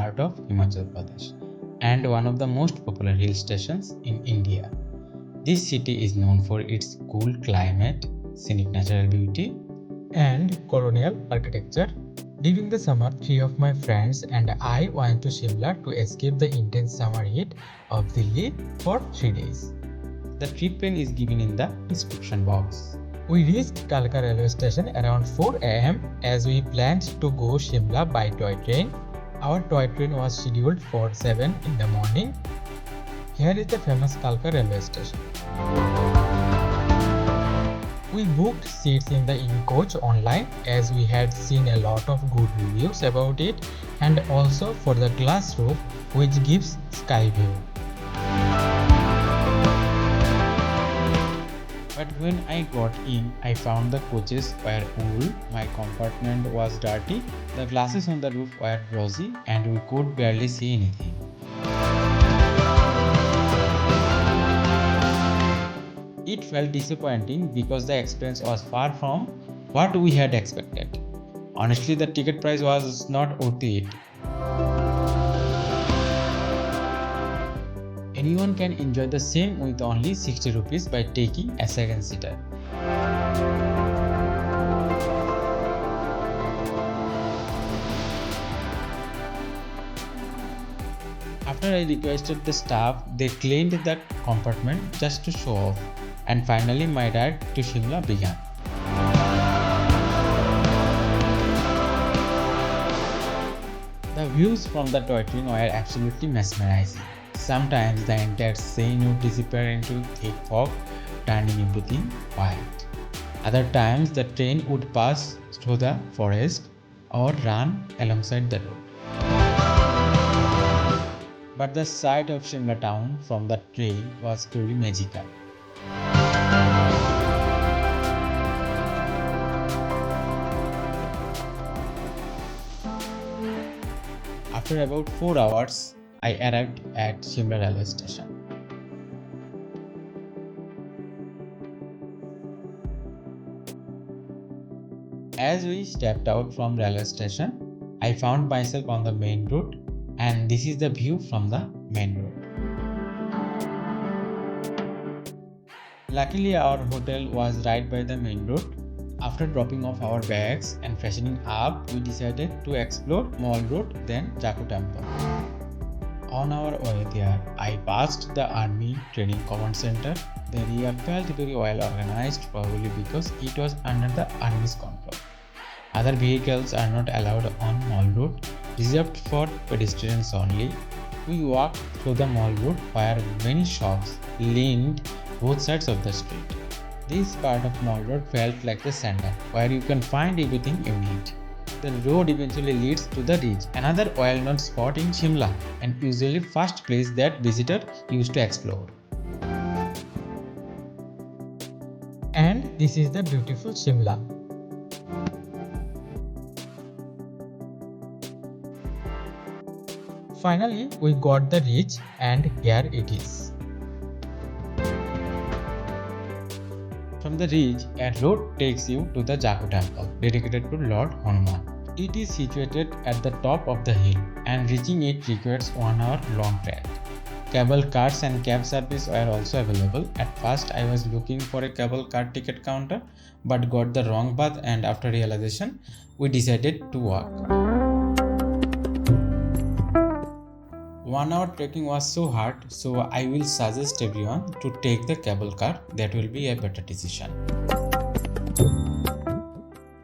part of Himachal Pradesh and one of the most popular hill stations in India. This city is known for its cool climate, scenic natural beauty, and colonial architecture. During the summer, 3 of my friends and I went to Shimla to escape the intense summer heat of Delhi for 3 days. The trip plan is given in the description box. We reached Kalka railway station around 4 am as we planned to go Shimla by toy train. Our toy train was scheduled for 7 in the morning. Here is the famous Kalka railway station. We booked seats in the in-coach online as we had seen a lot of good reviews about it, and also for the glass roof which gives sky view. But when I got in, I found the coaches were full, my compartment was dirty, the glasses on the roof were rosy, and we could barely see anything. It felt disappointing because the experience was far from what we had expected. Honestly, the ticket price was not worth it. Anyone can enjoy the same with only 60 rupees by taking a second seater. After I requested the staff, they cleaned the compartment just to show off, and finally my ride to Shimla began. The views from the toy train were absolutely mesmerizing. Sometimes the entire scene would disappear into thick fog, turning everything white. Other times the train would pass through the forest or run alongside the road. But the sight of Shimla town from the train was truly magical. After about 4 hours, I arrived at Shimla railway station. As we stepped out from railway station, I found myself on the main road, and this is the view from the main road. Luckily, our hotel was right by the main road. After dropping off our bags and freshening up, we decided to explore Mall Road, then Jhakoo Temple. On our way there, I passed the Army Training Command Center. The area felt very well organized, probably because it was under the Army's control. Other vehicles are not allowed on Mall Road, reserved for pedestrians only. We walked through the Mall Road where many shops lined both sides of the street. This part of Mall Road felt like the center, where you can find everything you need. The road eventually leads to the Ridge, another well-known spot in Shimla, and usually first place that visitors used to explore. And this is the beautiful Shimla. Finally, we got the Ridge, and here it is. From the Ridge, a road takes you to the Jhakoo Temple, dedicated to Lord Hanuman. It is situated at the top of the hill, and reaching it requires 1 hour long trek. Cable cars and cab service were also available. At first, I was looking for a cable car ticket counter, but got the wrong path, and after realization, we decided to walk. 1 hour trekking was so hard, so I will suggest everyone to take the cable car. That will be a better decision.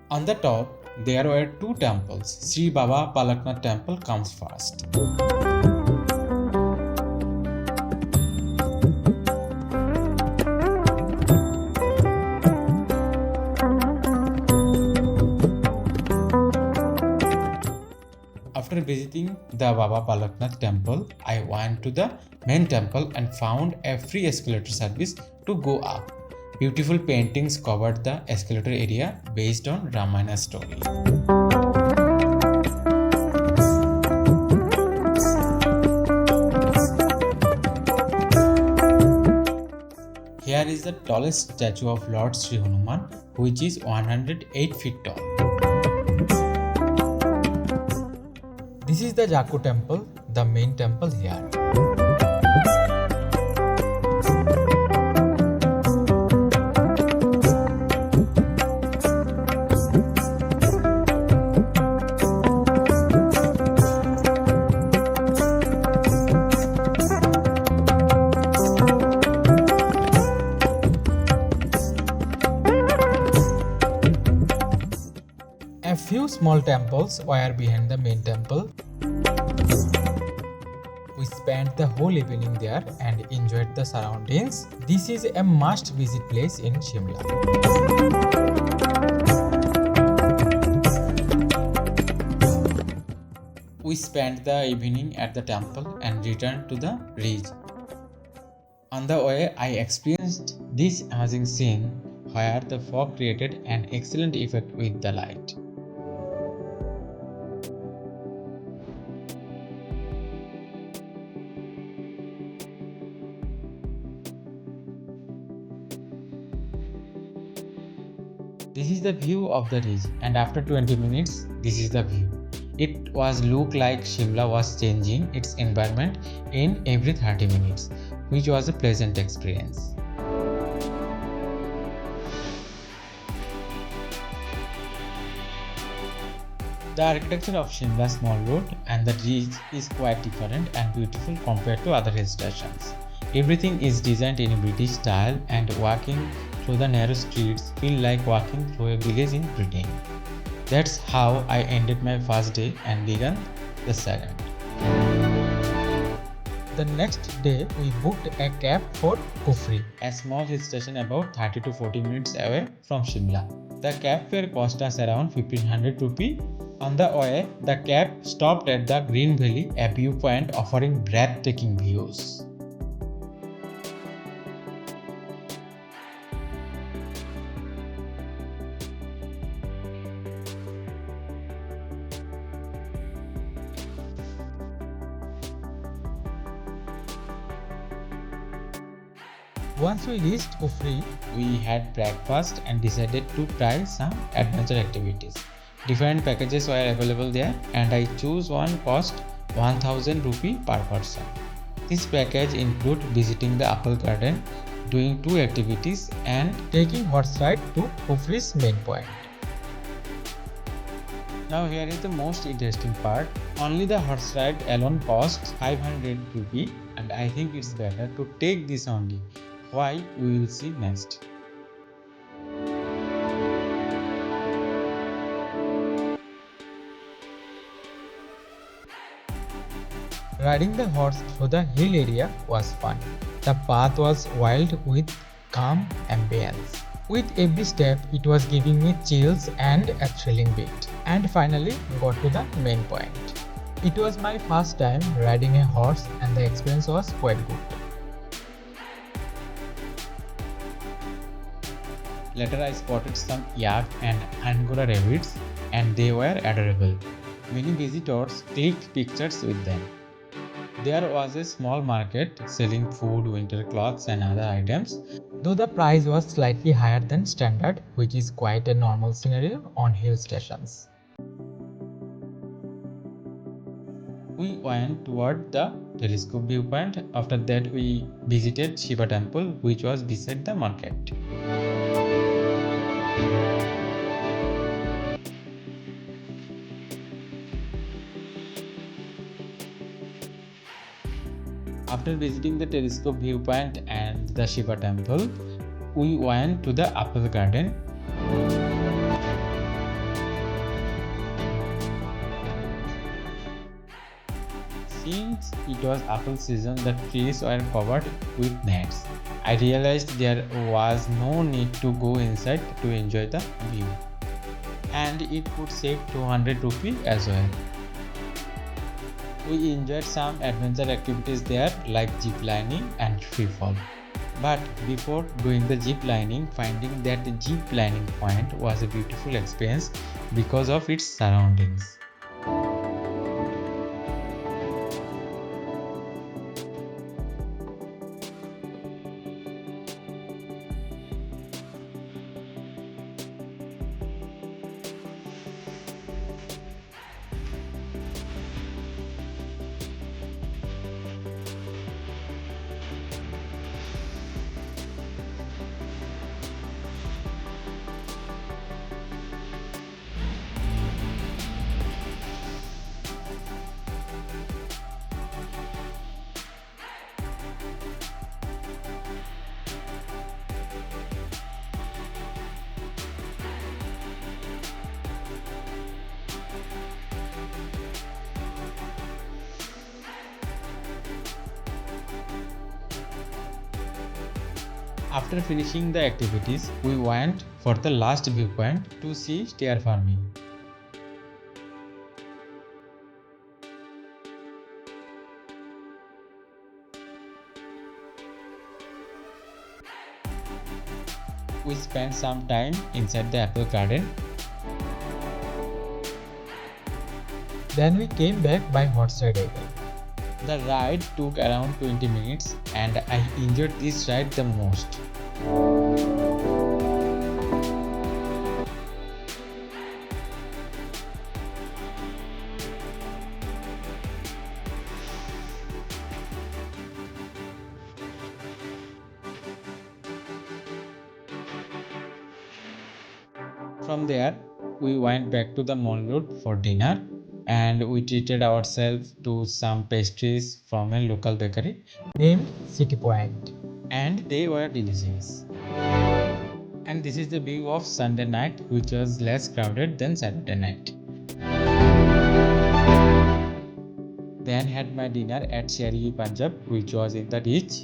On the top, there were 2 temples. Sri Baba Balaknath temple comes first. After visiting the Baba Balaknath temple, I went to the main temple and found a free escalator service to go up. Beautiful paintings covered the escalator area based on Ramayana story. Here is the tallest statue of Lord Sri Hanuman, which is 108 feet tall. This is the Jhakoo Temple, the main temple here. A few small temples were behind the main temple. We spent the whole evening there and enjoyed the surroundings. This is a must-visit place in Shimla. We spent the evening at the temple and returned to the ridge. On the way, I experienced this amazing scene where the fog created an excellent effect with the light. This is the view of the ridge, and after 20 minutes, this is the view. It was look like Shimla was changing its environment in every 30 minutes, which was a pleasant experience. The architecture of Shimla's Mall Road and the ridge is quite different and beautiful compared to other hill stations. Everything is designed in a British style, and walking through the narrow streets feel like walking through a village in Britain. That's how I ended my first day and began the second. The next day we booked a cab for Kufri, a small hill station about 30 to 40 minutes away from Shimla. The cab fare cost us around 1500 rupee. On the way, the cab stopped at the Green Valley, a viewpoint offering breathtaking views. Once we reached Kufri, we had breakfast and decided to try some adventure activities. Different packages were available there, and I chose one cost 1000 rupee per person. This package includes visiting the apple garden, doing 2 activities, and taking horse ride to Kufri's main point. Now here is the most interesting part. Only the horse ride alone costs 500 rupee, and I think it's better to take this only. Why, we will see next. Riding the horse through the hill area was fun. The path was wild with calm ambience. With every step, it was giving me chills and a thrilling beat. And finally, got to the main point. It was my first time riding a horse, and the experience was quite good. Later I spotted some yak and Angora rabbits, and they were adorable. Many visitors clicked pictures with them. There was a small market selling food, winter clothes and other items, though the price was slightly higher than standard, which is quite a normal scenario on hill stations. We went toward the telescope viewpoint. After that we visited Shiva Temple, which was beside the market. After visiting the telescope viewpoint and the Shiva temple, we went to the apple garden. Since it was apple season, the trees were covered with nets. I realized there was no need to go inside to enjoy the view, and it would save 200 rupees as well. We enjoyed some adventure activities there like ziplining and freefall. But before doing the ziplining, finding that the ziplining point was a beautiful experience because of its surroundings. After finishing the activities, we went for the last viewpoint to see steer farming. We spent some time inside the apple garden. Then we came back by horseride again. The ride took around 20 minutes and I enjoyed this ride the most. From there, we went back to the mall road for dinner and we treated ourselves to some pastries from a local bakery named City Point, and they were delicious. And this is the view of Sunday night, which was less crowded than Saturday night. Then had my dinner at Sherry Punjab, which was in the beach.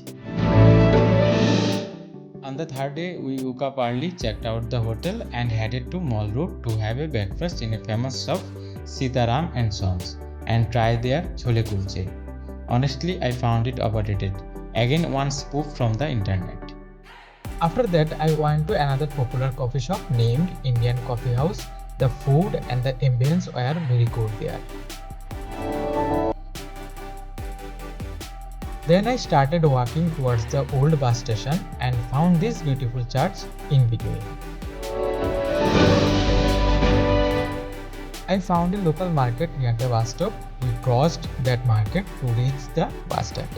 On the third day, we woke up early, checked out the hotel and headed to Mall Road to have a breakfast in a famous shop, Sitaram and Sons, and try their chole kulche. Honestly, I found it overrated. Again, one spoof from the internet. After that, I went to another popular coffee shop named Indian Coffee House. The food and the ambience were very good there. Then I started walking towards the old bus station and found this beautiful church in between. I found a local market near the bus stop. We crossed that market to reach the bus stand.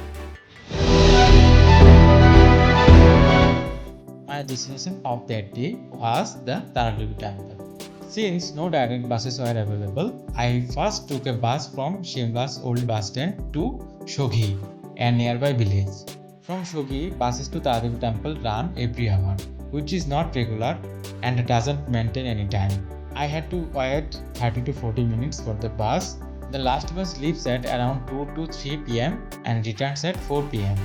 My destination of that day was the Devi Temple. Since no direct buses were available, I first took a bus from Shimla's old bus stand to Shoghi, a nearby village. From Shoghi, buses to Devi Temple run every hour, which is not regular and doesn't maintain any time. I had to wait 30 to 40 minutes for the bus. The last bus leaves at around 2 to 3 pm and returns at 4 pm.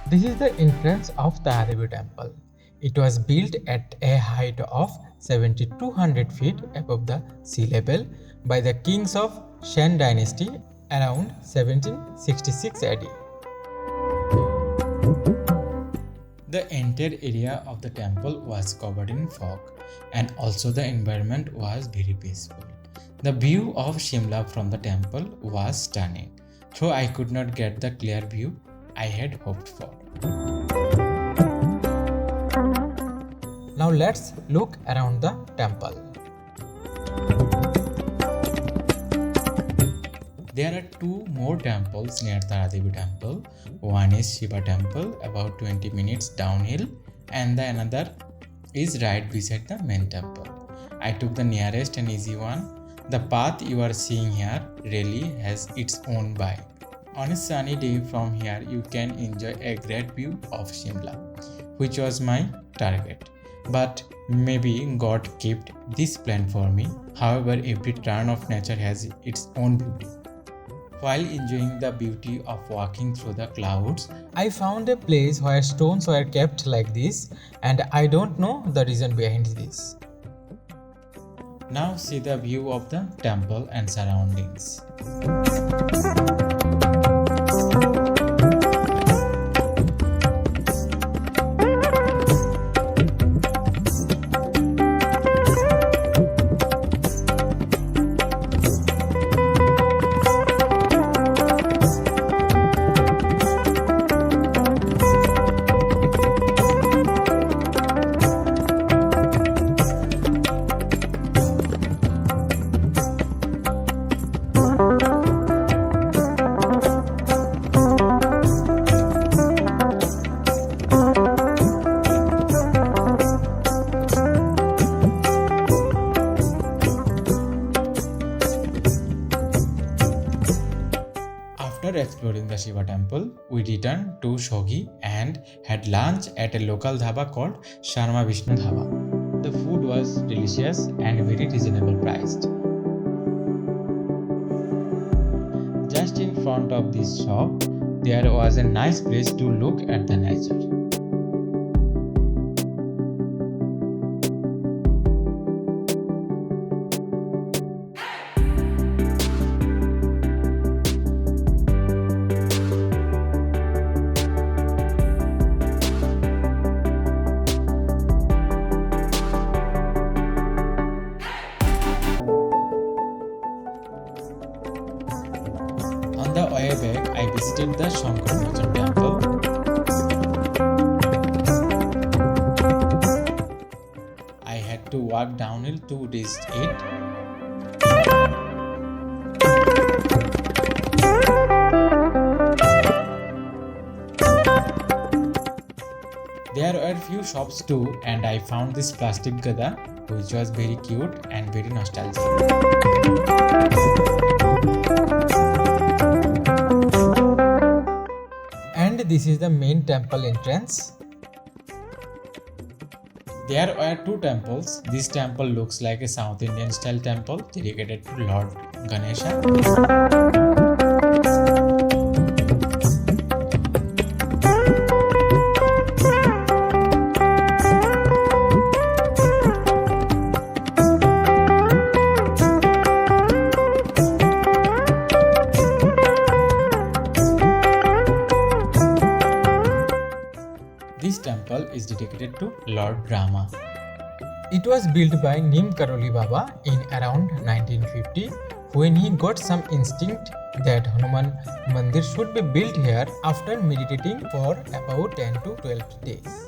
This is the entrance of the Devi Temple. It was built at a height of 7,200 feet above the sea level by the kings of Shan dynasty around 1766 AD. The entire area of the temple was covered in fog, and also the environment was very peaceful. The view of Shimla from the temple was stunning, though I could not get the clear view I had hoped for. Now let's look around the temple. There are two more temples near the Devi Temple. One is Shiva Temple, about 20 minutes downhill, and the another is right beside the main temple. I took the nearest and easy one. The path you are seeing here really has its own vibe. On a sunny day from here, you can enjoy a great view of Shimla, which was my target. But maybe God kept this plan for me. However, every turn of nature has its own beauty. While enjoying the beauty of walking through the clouds, I found a place where stones were kept like this, and I don't know the reason behind this. Now see the view of the temple and surroundings. After exploring the Shiva temple, we returned to Shoghi and had lunch at a local dhaba called Sharma Vishnu Dhaba. The food was delicious and very reasonable priced. Just in front of this shop, there was a nice place to look at the nature. On the way back, I visited the Sankat Mochan temple. I had to walk downhill to reach it. There were few shops too, and I found this plastic gada, which was very cute and very nostalgic. And this is the main temple entrance. There were two temples. This temple looks like a South Indian style temple dedicated to Lord Ganesha. This temple is dedicated to Lord Rama. It was built by Nim Karoli Baba in around 1950 when he got some instinct that Hanuman Mandir should be built here after meditating for about 10 to 12 days.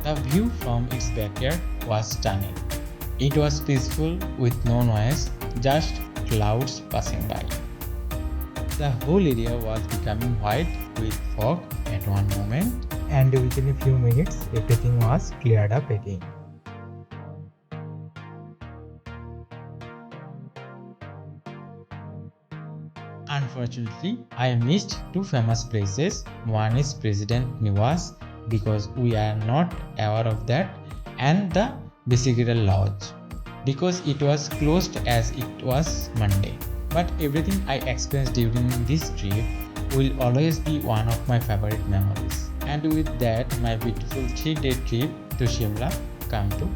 The view from its backyard was stunning. It was peaceful with no noise, just clouds passing by. The whole area was becoming white with fog at one moment, and within a few minutes everything was cleared up again. Unfortunately, I missed two famous places. One is President Nivas because we are not aware of that, and the Vicegeral Lodge because it was closed as it was Monday. But everything I experienced during this trip will always be one of my favorite memories. And with that, my beautiful 3-day trip to Shimla come to